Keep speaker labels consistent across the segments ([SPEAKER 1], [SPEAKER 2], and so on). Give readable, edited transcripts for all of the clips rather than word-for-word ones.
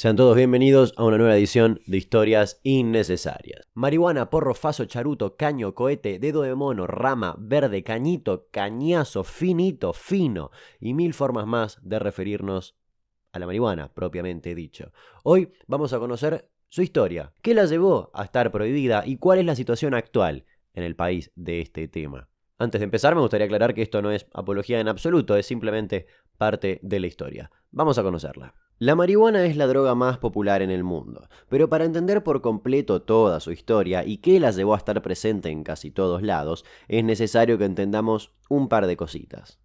[SPEAKER 1] Sean todos bienvenidos a una nueva edición de Historias Innecesarias. Marihuana, porro, faso, charuto, caño, cohete, dedo de mono, rama, verde, cañito, cañazo, finito, fino y mil formas más de referirnos a la marihuana, propiamente dicho. Hoy vamos a conocer su historia, qué la llevó a estar prohibida y cuál es la situación actual en el país de este tema. Antes de empezar, me gustaría aclarar que esto no es apología en absoluto, es simplemente parte de la historia. Vamos a conocerla. La marihuana es la droga más popular en el mundo, pero para entender por completo toda su historia y qué la llevó a estar presente en casi todos lados, es necesario que entendamos un par de cositas.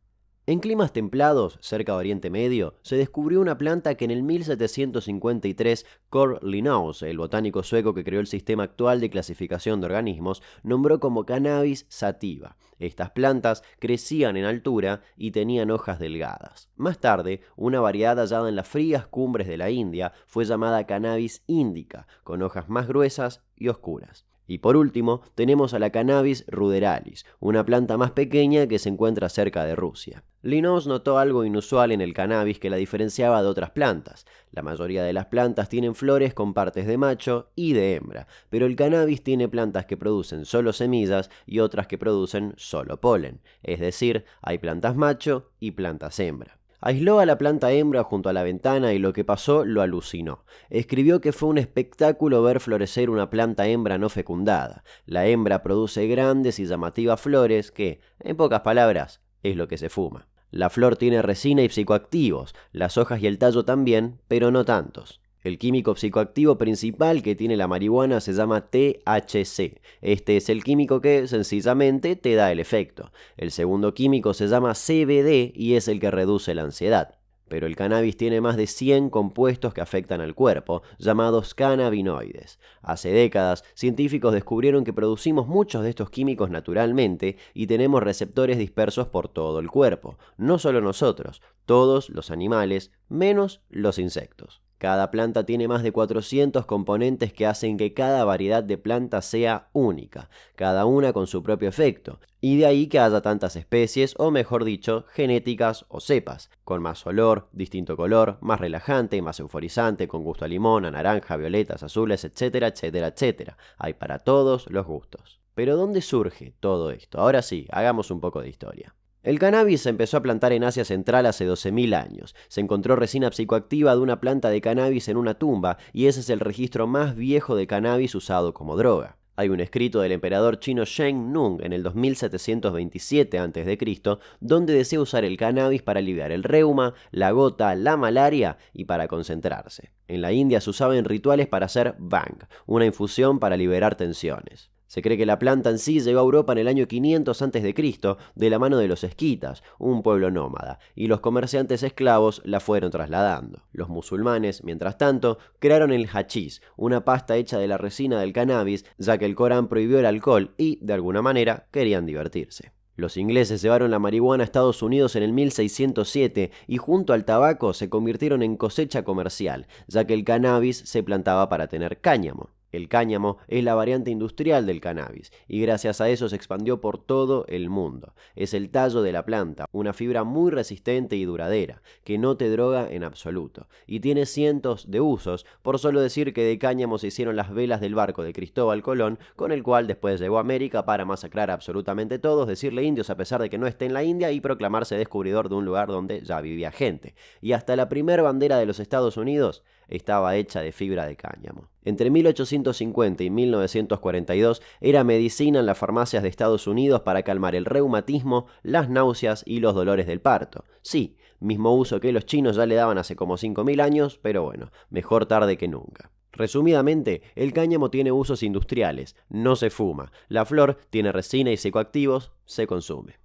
[SPEAKER 1] En climas templados, cerca de Oriente Medio, se descubrió una planta que en el 1753 Carl Linnaeus, el botánico sueco que creó el sistema actual de clasificación de organismos, nombró como Cannabis sativa. Estas plantas crecían en altura y tenían hojas delgadas. Más tarde, una variedad hallada en las frías cumbres de la India fue llamada Cannabis indica, con hojas más gruesas y oscuras. Y por último, tenemos a la Cannabis ruderalis, una planta más pequeña que se encuentra cerca de Rusia. Linnaeus notó algo inusual en el cannabis que la diferenciaba de otras plantas. La mayoría de las plantas tienen flores con partes de macho y de hembra, pero el cannabis tiene plantas que producen solo semillas y otras que producen solo polen. Es decir, hay plantas macho y plantas hembra. Aisló a la planta hembra junto a la ventana y lo que pasó lo alucinó. Escribió que fue un espectáculo ver florecer una planta hembra no fecundada. La hembra produce grandes y llamativas flores que, en pocas palabras, es lo que se fuma. La flor tiene resina y psicoactivos, las hojas y el tallo también, pero no tantos. El químico psicoactivo principal que tiene la marihuana se llama THC. Este es el químico que sencillamente te da el efecto. El segundo químico se llama CBD y es el que reduce la ansiedad. Pero el cannabis tiene más de 100 compuestos que afectan al cuerpo, llamados cannabinoides. Hace décadas, científicos descubrieron que producimos muchos de estos químicos naturalmente y tenemos receptores dispersos por todo el cuerpo. No solo nosotros, todos los animales, menos los insectos. Cada planta tiene más de 400 componentes que hacen que cada variedad de planta sea única, cada una con su propio efecto, y de ahí que haya tantas especies, o mejor dicho, genéticas o cepas, con más olor, distinto color, más relajante, más euforizante, con gusto a limón, a naranja, violetas, azules, etcétera, etcétera, etcétera. Hay para todos los gustos. Pero ¿dónde surge todo esto? Ahora sí, hagamos un poco de historia. El cannabis se empezó a plantar en Asia Central hace 12.000 años. Se encontró resina psicoactiva de una planta de cannabis en una tumba y ese es el registro más viejo de cannabis usado como droga. Hay un escrito del emperador chino Zheng Nung en el 2727 a.C., donde desea usar el cannabis para aliviar el reuma, la gota, la malaria y para concentrarse. En la India se usaba en rituales para hacer bhang, una infusión para liberar tensiones. Se cree que la planta en sí llegó a Europa en el año 500 a.C. de la mano de los esquitas, un pueblo nómada, y los comerciantes esclavos la fueron trasladando. Los musulmanes, mientras tanto, crearon el hachís, una pasta hecha de la resina del cannabis, ya que el Corán prohibió el alcohol y, de alguna manera, querían divertirse. Los ingleses llevaron la marihuana a Estados Unidos en el 1607 y junto al tabaco se convirtieron en cosecha comercial, ya que el cannabis se plantaba para tener cáñamo. El cáñamo es la variante industrial del cannabis y gracias a eso se expandió por todo el mundo. Es el tallo de la planta, una fibra muy resistente y duradera, que no te droga en absoluto, y tiene cientos de usos, por solo decir que de cáñamo se hicieron las velas del barco de Cristóbal Colón, con el cual después llegó a América para masacrar a absolutamente todos, decirle indios a pesar de que no esté en la India y proclamarse descubridor de un lugar donde ya vivía gente. Y hasta la primera bandera de los Estados Unidos estaba hecha de fibra de cáñamo. Entre 1850 y 1942 era medicina en las farmacias de Estados Unidos para calmar el reumatismo, las náuseas y los dolores del parto. Sí, mismo uso que los chinos ya le daban hace como 5.000 años, pero bueno, mejor tarde que nunca. Resumidamente, el cáñamo tiene usos industriales, no se fuma. La flor tiene resina y psicoactivos, se consume.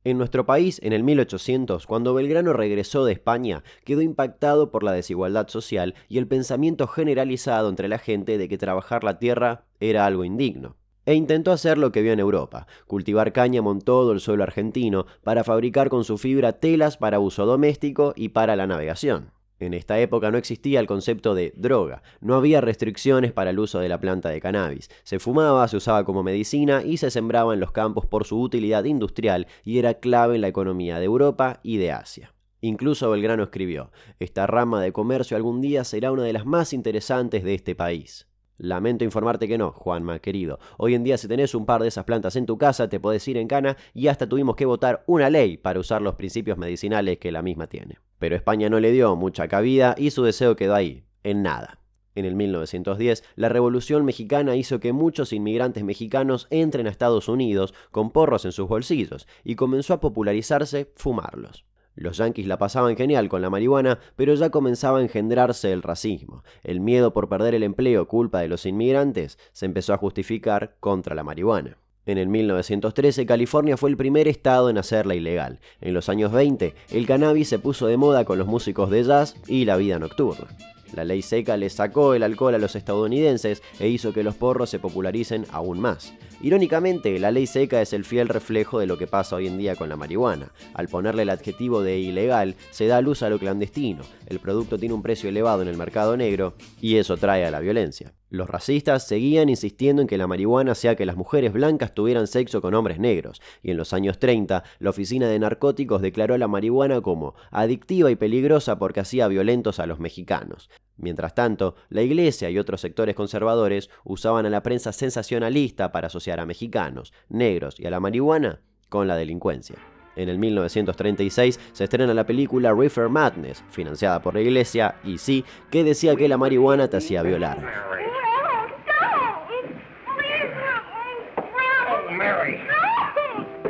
[SPEAKER 1] En nuestro país, en el 1800, cuando Belgrano regresó de España, quedó impactado por la desigualdad social y el pensamiento generalizado entre la gente de que trabajar la tierra era algo indigno. E intentó hacer lo que vio en Europa, cultivar cáñamo en todo el suelo argentino para fabricar con su fibra telas para uso doméstico y para la navegación. En esta época no existía el concepto de droga, no había restricciones para el uso de la planta de cannabis. Se fumaba, se usaba como medicina y se sembraba en los campos por su utilidad industrial y era clave en la economía de Europa y de Asia. Incluso Belgrano escribió: esta rama de comercio algún día será una de las más interesantes de este país. Lamento informarte que no, Juanma, querido. Hoy en día si tenés un par de esas plantas en tu casa te podés ir en cana y hasta tuvimos que votar una ley para usar los principios medicinales que la misma tiene. Pero España no le dio mucha cabida y su deseo quedó ahí, en nada. En el 1910, la Revolución Mexicana hizo que muchos inmigrantes mexicanos entren a Estados Unidos con porros en sus bolsillos y comenzó a popularizarse fumarlos. Los yanquis la pasaban genial con la marihuana, pero ya comenzaba a engendrarse el racismo. El miedo por perder el empleo culpa de los inmigrantes se empezó a justificar contra la marihuana. En el 1913, California fue el primer estado en hacerla ilegal. En los años 20, el cannabis se puso de moda con los músicos de jazz y la vida nocturna. La ley seca le sacó el alcohol a los estadounidenses e hizo que los porros se popularicen aún más. Irónicamente, la ley seca es el fiel reflejo de lo que pasa hoy en día con la marihuana. Al ponerle el adjetivo de ilegal, se da luz a lo clandestino. El producto tiene un precio elevado en el mercado negro y eso trae a la violencia. Los racistas seguían insistiendo en que la marihuana hacía que las mujeres blancas tuvieran sexo con hombres negros, y en los años 30, la Oficina de Narcóticos declaró la marihuana como adictiva y peligrosa porque hacía violentos a los mexicanos. Mientras tanto, la iglesia y otros sectores conservadores usaban a la prensa sensacionalista para asociar a mexicanos, negros y a la marihuana con la delincuencia. En el 1936 se estrena la película Reefer Madness, financiada por la iglesia, y sí, que decía que la marihuana te hacía violar.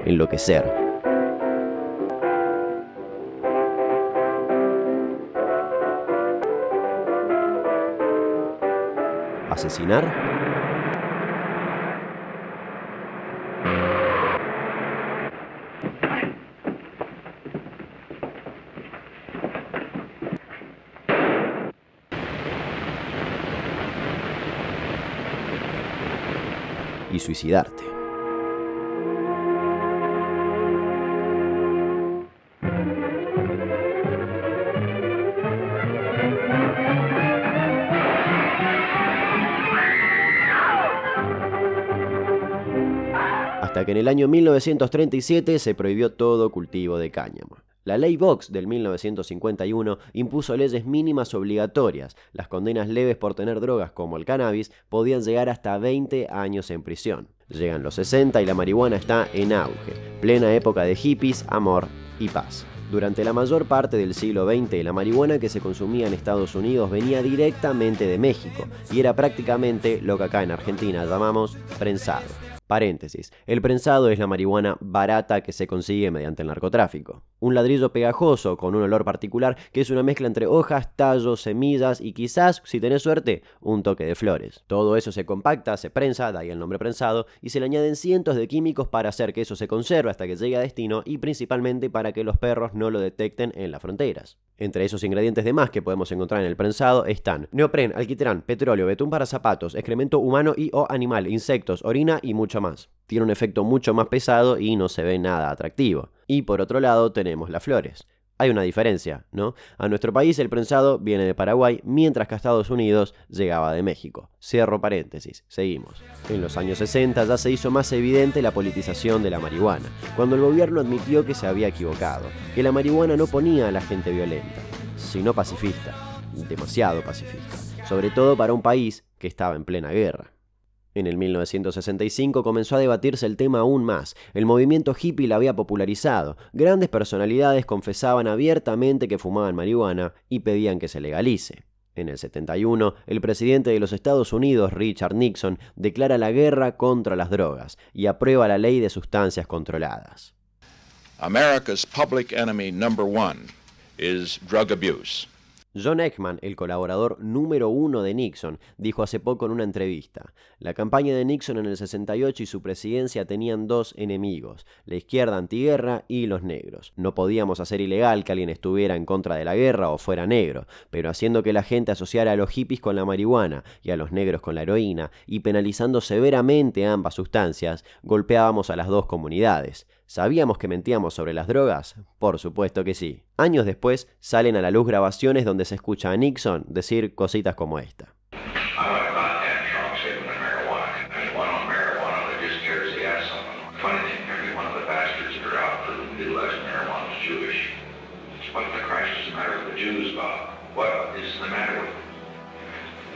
[SPEAKER 1] Enloquecer. ¿Asesinar? Y suicidarte. Hasta que en el año 1937 se prohibió todo cultivo de cáñamo. La Ley Box del 1951 impuso leyes mínimas obligatorias. Las condenas leves por tener drogas como el cannabis podían llegar hasta 20 años en prisión. Llegan los 60 y la marihuana está en auge, plena época de hippies, amor y paz. Durante la mayor parte del siglo XX, la marihuana que se consumía en Estados Unidos venía directamente de México y era prácticamente lo que acá en Argentina llamamos prensado. Paréntesis, el prensado es la marihuana barata que se consigue mediante el narcotráfico. Un ladrillo pegajoso con un olor particular que es una mezcla entre hojas, tallos, semillas y quizás, si tenés suerte, un toque de flores. Todo eso se compacta, se prensa, de ahí el nombre prensado, y se le añaden cientos de químicos para hacer que eso se conserve hasta que llegue a destino y principalmente para que los perros no lo detecten en las fronteras. Entre esos ingredientes de más que podemos encontrar en el prensado están neopren, alquitrán, petróleo, betún para zapatos, excremento humano y o animal, insectos, orina y mucho más. Tiene un efecto mucho más pesado y no se ve nada atractivo. Y por otro lado tenemos las flores. Hay una diferencia, ¿no? A nuestro país el prensado viene de Paraguay, mientras que a Estados Unidos llegaba de México. Cierro paréntesis, seguimos. En los años 60 ya se hizo más evidente la politización de la marihuana, cuando el gobierno admitió que se había equivocado, que la marihuana no ponía a la gente violenta, sino pacifista, demasiado pacifista, sobre todo para un país que estaba en plena guerra. En el 1965 comenzó a debatirse el tema aún más. El movimiento hippie la había popularizado. Grandes personalidades confesaban abiertamente que fumaban marihuana y pedían que se legalice. En el 71, el presidente de los Estados Unidos, Richard Nixon, declara la guerra contra las drogas y aprueba la ley de sustancias controladas.
[SPEAKER 2] America's public enemy number one is drug abuse.
[SPEAKER 1] John Eckman, el colaborador número 1 de Nixon, dijo hace poco en una entrevista: la campaña de Nixon en el 68 y su presidencia tenían dos enemigos, la izquierda antiguerra y los negros. No podíamos hacer ilegal que alguien estuviera en contra de la guerra o fuera negro, pero haciendo que la gente asociara a los hippies con la marihuana y a los negros con la heroína, y penalizando severamente ambas sustancias, golpeábamos a las dos comunidades. ¿Sabíamos que mentíamos sobre las drogas? Por supuesto que sí. Años después salen a la luz grabaciones donde se escucha a Nixon decir cositas como esta.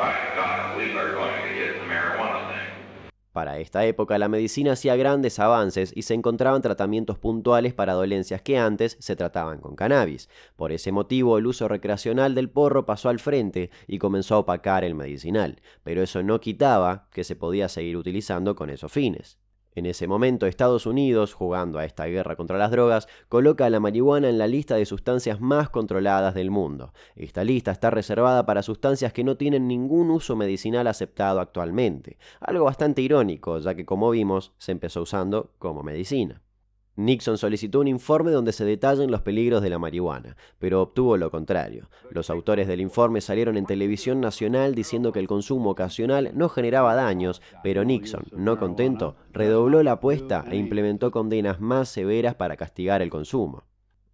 [SPEAKER 2] by God, we are going to get the marijuana thing.
[SPEAKER 1] Para esta época la medicina hacía grandes avances y se encontraban tratamientos puntuales para dolencias que antes se trataban con cannabis. Por ese motivo el uso recreacional del porro pasó al frente y comenzó a opacar el medicinal, pero eso no quitaba que se podía seguir utilizando con esos fines. En ese momento Estados Unidos, jugando a esta guerra contra las drogas, coloca a la marihuana en la lista de sustancias más controladas del mundo. Esta lista está reservada para sustancias que no tienen ningún uso medicinal aceptado actualmente, algo bastante irónico, ya que como vimos, se empezó usando como medicina. Nixon solicitó un informe donde se detallen los peligros de la marihuana, pero obtuvo lo contrario. Los autores del informe salieron en televisión nacional diciendo que el consumo ocasional no generaba daños, pero Nixon, no contento, redobló la apuesta e implementó condenas más severas para castigar el consumo.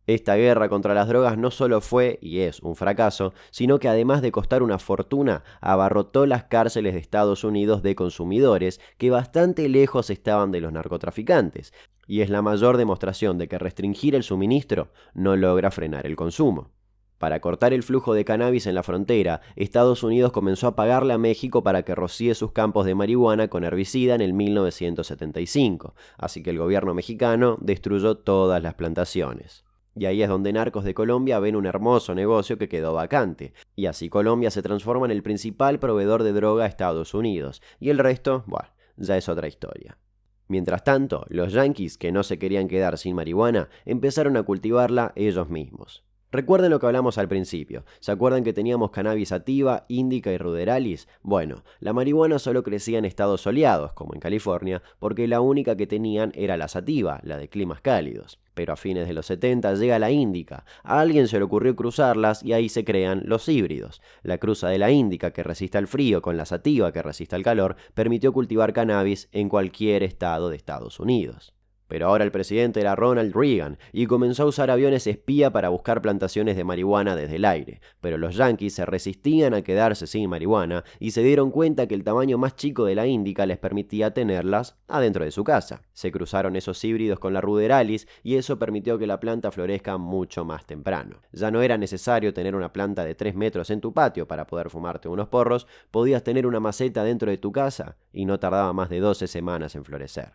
[SPEAKER 1] Esta guerra contra las drogas no solo fue y es un fracaso, sino que además de costar una fortuna, abarrotó las cárceles de Estados Unidos de consumidores que bastante lejos estaban de los narcotraficantes, y es la mayor demostración de que restringir el suministro no logra frenar el consumo. Para cortar el flujo de cannabis en la frontera, Estados Unidos comenzó a pagarle a México para que rocíe sus campos de marihuana con herbicida en el 1975, así que el gobierno mexicano destruyó todas las plantaciones. Y ahí es donde narcos de Colombia ven un hermoso negocio que quedó vacante, y así Colombia se transforma en el principal proveedor de droga a Estados Unidos, y el resto, bueno, ya es otra historia. Mientras tanto, los yanquis, que no se querían quedar sin marihuana, empezaron a cultivarla ellos mismos. Recuerden lo que hablamos al principio. ¿Se acuerdan que teníamos cannabis sativa, índica y ruderalis? Bueno, la marihuana solo crecía en estados soleados, como en California, porque la única que tenían era la sativa, la de climas cálidos. Pero a fines de los 70 llega la índica. A alguien se le ocurrió cruzarlas y ahí se crean los híbridos. La cruza de la índica que resiste al frío con la sativa que resiste al calor permitió cultivar cannabis en cualquier estado de Estados Unidos. Pero ahora el presidente era Ronald Reagan y comenzó a usar aviones espía para buscar plantaciones de marihuana desde el aire. Pero los yanquis se resistían a quedarse sin marihuana y se dieron cuenta que el tamaño más chico de la índica les permitía tenerlas adentro de su casa. Se cruzaron esos híbridos con la ruderalis y eso permitió que la planta florezca mucho más temprano. Ya no era necesario tener una planta de 3 metros en tu patio para poder fumarte unos porros, podías tener una maceta dentro de tu casa y no tardaba más de 12 semanas en florecer.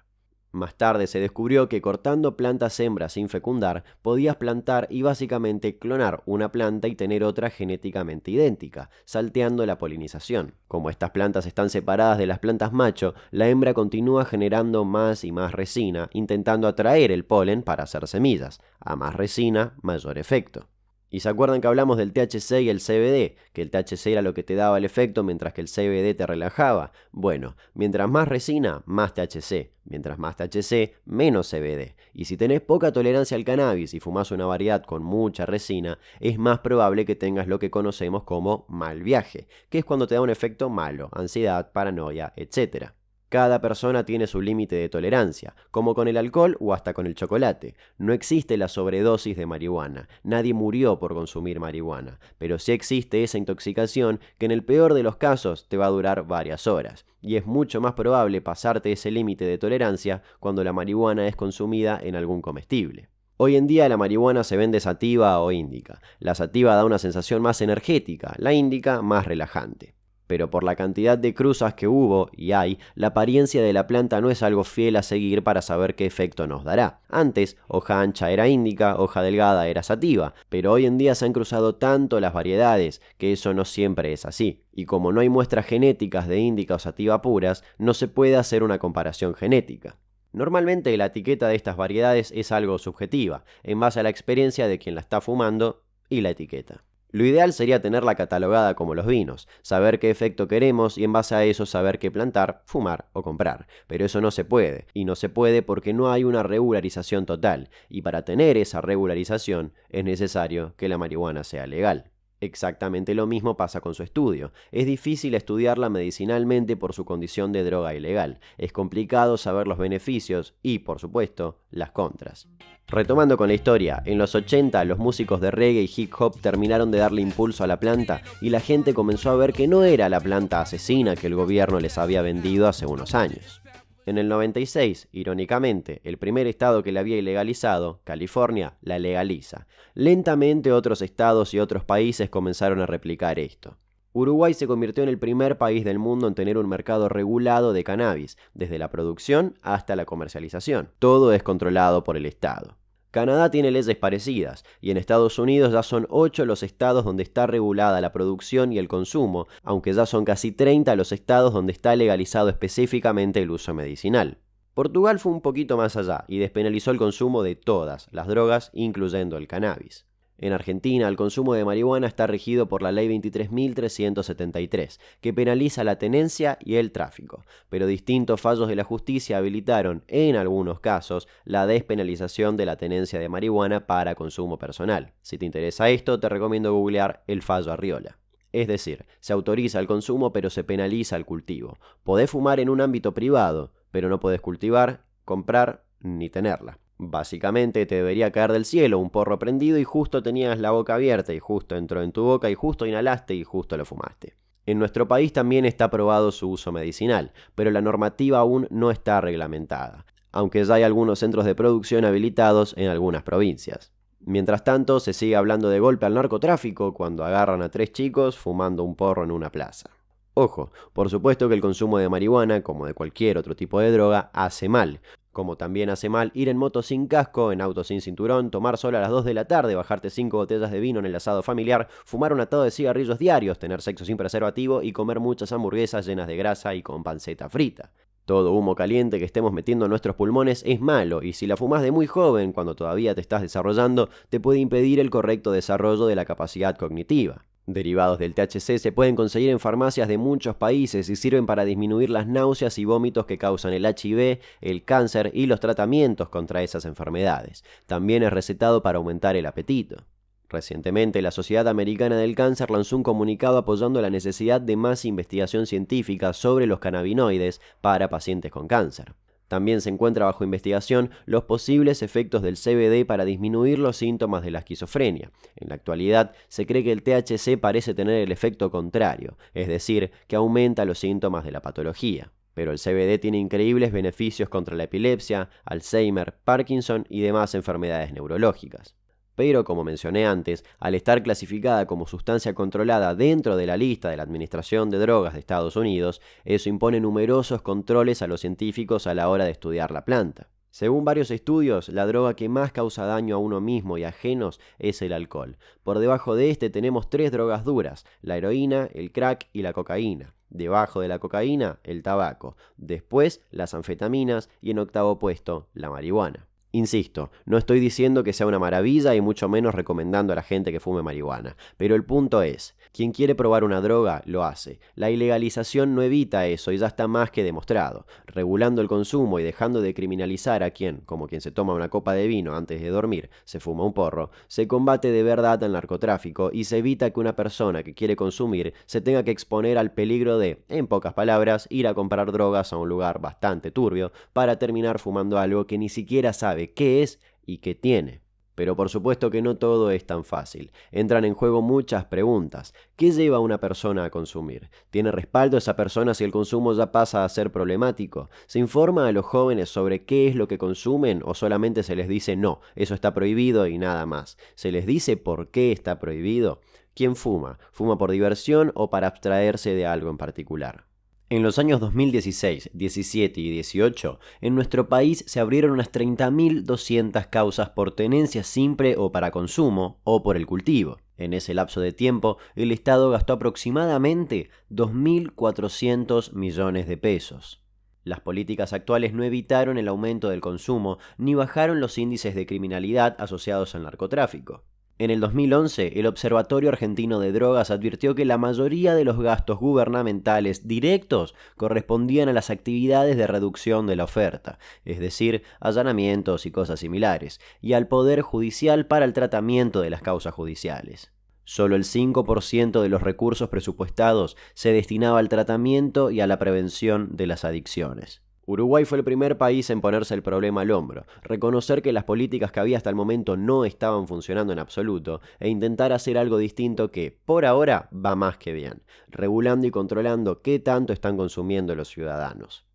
[SPEAKER 1] Más tarde se descubrió que cortando plantas hembras sin fecundar, podías plantar y básicamente clonar una planta y tener otra genéticamente idéntica, salteando la polinización. Como estas plantas están separadas de las plantas macho, la hembra continúa generando más y más resina, intentando atraer el polen para hacer semillas. A más resina, mayor efecto. ¿Y se acuerdan que hablamos del THC y el CBD? Que el THC era lo que te daba el efecto mientras que el CBD te relajaba. Bueno, mientras más resina, más THC. Mientras más THC, menos CBD. Y si tenés poca tolerancia al cannabis y fumás una variedad con mucha resina, es más probable que tengas lo que conocemos como mal viaje, que es cuando te da un efecto malo, ansiedad, paranoia, etc. Cada persona tiene su límite de tolerancia, como con el alcohol o hasta con el chocolate. No existe la sobredosis de marihuana, nadie murió por consumir marihuana, pero sí existe esa intoxicación que en el peor de los casos te va a durar varias horas. Y es mucho más probable pasarte ese límite de tolerancia cuando la marihuana es consumida en algún comestible. Hoy en día la marihuana se vende sativa o índica. La sativa da una sensación más energética, la índica más relajante. Pero por la cantidad de cruzas que hubo y hay, la apariencia de la planta no es algo fiel a seguir para saber qué efecto nos dará. Antes, hoja ancha era índica, hoja delgada era sativa, pero hoy en día se han cruzado tanto las variedades que eso no siempre es así. Y como no hay muestras genéticas de índica o sativa puras, no se puede hacer una comparación genética. Normalmente la etiqueta de estas variedades es algo subjetiva, en base a la experiencia de quien la está fumando y la etiqueta. Lo ideal sería tenerla catalogada como los vinos, saber qué efecto queremos y en base a eso saber qué plantar, fumar o comprar. Pero eso no se puede, y no se puede porque no hay una regularización total, y para tener esa regularización es necesario que la marihuana sea legal. Exactamente lo mismo pasa con su estudio. Es difícil estudiarla medicinalmente por su condición de droga ilegal. Es complicado saber los beneficios y, por supuesto, las contras. Retomando con la historia, en los 80 los músicos de reggae y hip hop terminaron de darle impulso a la planta y la gente comenzó a ver que no era la planta asesina que el gobierno les había vendido hace unos años. En el 96, irónicamente, el primer estado que la había ilegalizado, California, la legaliza. Lentamente otros estados y otros países comenzaron a replicar esto. Uruguay se convirtió en el primer país del mundo en tener un mercado regulado de cannabis, desde la producción hasta la comercialización. Todo es controlado por el Estado. Canadá tiene leyes parecidas, y en Estados Unidos ya son 8 los estados donde está regulada la producción y el consumo, aunque ya son casi 30 los estados donde está legalizado específicamente el uso medicinal. Portugal fue un poquito más allá y despenalizó el consumo de todas las drogas, incluyendo el cannabis. En Argentina, el consumo de marihuana está regido por la Ley 23.373, que penaliza la tenencia y el tráfico, pero distintos fallos de la justicia habilitaron, en algunos casos, la despenalización de la tenencia de marihuana para consumo personal. Si te interesa esto, te recomiendo googlear el fallo Arriola. Es decir, se autoriza el consumo pero se penaliza el cultivo. Podés fumar en un ámbito privado, pero no podés cultivar, comprar ni tenerla. Básicamente te debería caer del cielo un porro prendido y justo tenías la boca abierta y justo entró en tu boca y justo inhalaste y justo lo fumaste. En nuestro país también está aprobado su uso medicinal, pero la normativa aún no está reglamentada, aunque ya hay algunos centros de producción habilitados en algunas provincias. Mientras tanto, se sigue hablando de golpe al narcotráfico cuando agarran a 3 chicos fumando un porro en una plaza. Ojo, por supuesto que el consumo de marihuana, como de cualquier otro tipo de droga, hace mal. Como también hace mal ir en moto sin casco, en auto sin cinturón, tomar sol a las 2 de la tarde, bajarte 5 botellas de vino en el asado familiar, fumar un atado de cigarrillos diarios, tener sexo sin preservativo y comer muchas hamburguesas llenas de grasa y con panceta frita. Todo humo caliente que estemos metiendo en nuestros pulmones es malo, y si la fumás de muy joven, cuando todavía te estás desarrollando, te puede impedir el correcto desarrollo de la capacidad cognitiva. Derivados del THC se pueden conseguir en farmacias de muchos países y sirven para disminuir las náuseas y vómitos que causan el HIV, el cáncer y los tratamientos contra esas enfermedades. También es recetado para aumentar el apetito. Recientemente, la Sociedad Americana del Cáncer lanzó un comunicado apoyando la necesidad de más investigación científica sobre los cannabinoides para pacientes con cáncer. También se encuentra bajo investigación los posibles efectos del CBD para disminuir los síntomas de la esquizofrenia. En la actualidad, se cree que el THC parece tener el efecto contrario, es decir, que aumenta los síntomas de la patología. Pero el CBD tiene increíbles beneficios contra la epilepsia, Alzheimer, Parkinson y demás enfermedades neurológicas. Pero, como mencioné antes, al estar clasificada como sustancia controlada dentro de la lista de la Administración de Drogas de Estados Unidos, eso impone numerosos controles a los científicos a la hora de estudiar la planta. Según varios estudios, la droga que más causa daño a uno mismo y ajenos es el alcohol. Por debajo de este tenemos 3 drogas duras: la heroína, el crack y la cocaína. Debajo de la cocaína, el tabaco. Después, las anfetaminas y en octavo puesto, la marihuana. Insisto, no estoy diciendo que sea una maravilla y mucho menos recomendando a la gente que fume marihuana, pero el punto es, quien quiere probar una droga, lo hace. La ilegalización no evita eso y ya está más que demostrado. Regulando el consumo y dejando de criminalizar a quien, como quien se toma una copa de vino antes de dormir, se fuma un porro, se combate de verdad el narcotráfico y se evita que una persona que quiere consumir se tenga que exponer al peligro de, en pocas palabras, ir a comprar drogas a un lugar bastante turbio para terminar fumando algo que ni siquiera sabe qué es y qué tiene. Pero por supuesto que no todo es tan fácil. Entran en juego muchas preguntas. ¿Qué lleva a una persona a consumir? ¿Tiene respaldo esa persona si el consumo ya pasa a ser problemático? ¿Se informa a los jóvenes sobre qué es lo que consumen o solamente se les dice no, eso está prohibido y nada más? ¿Se les dice por qué está prohibido? ¿Quién fuma? ¿Fuma por diversión o para abstraerse de algo en particular? En los años 2016, 17 y 18, en nuestro país se abrieron unas 30.200 causas por tenencia simple o para consumo o por el cultivo. En ese lapso de tiempo, el Estado gastó aproximadamente 2.400 millones de pesos. Las políticas actuales no evitaron el aumento del consumo ni bajaron los índices de criminalidad asociados al narcotráfico. En el 2011, el Observatorio Argentino de Drogas advirtió que la mayoría de los gastos gubernamentales directos correspondían a las actividades de reducción de la oferta, es decir, allanamientos y cosas similares, y al Poder Judicial para el tratamiento de las causas judiciales. Solo el 5% de los recursos presupuestados se destinaba al tratamiento y a la prevención de las adicciones. Uruguay fue el primer país en ponerse el problema al hombro, reconocer que las políticas que había hasta el momento no estaban funcionando en absoluto e intentar hacer algo distinto que, por ahora, va más que bien, regulando y controlando qué tanto están consumiendo los ciudadanos.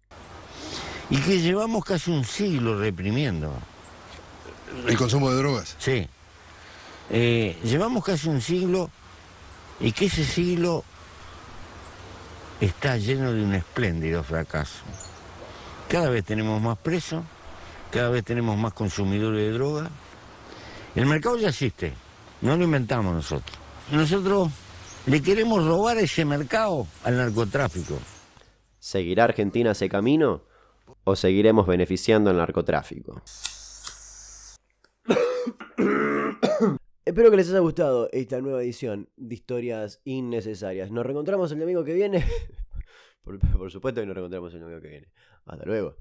[SPEAKER 3] Y que llevamos casi un siglo reprimiendo.
[SPEAKER 4] ¿El consumo de drogas?
[SPEAKER 3] Sí. Llevamos casi un siglo y que ese siglo está lleno de un espléndido fracaso. Cada vez tenemos más presos, cada vez tenemos más consumidores de droga. El mercado ya existe, no lo inventamos nosotros. Nosotros le queremos robar ese mercado al narcotráfico.
[SPEAKER 1] ¿Seguirá Argentina ese camino o seguiremos beneficiando al narcotráfico? Espero que les haya gustado esta nueva edición de Historias Innecesarias. Nos reencontramos el domingo que viene. Por supuesto que nos reencontramos el domingo que viene. Hasta luego.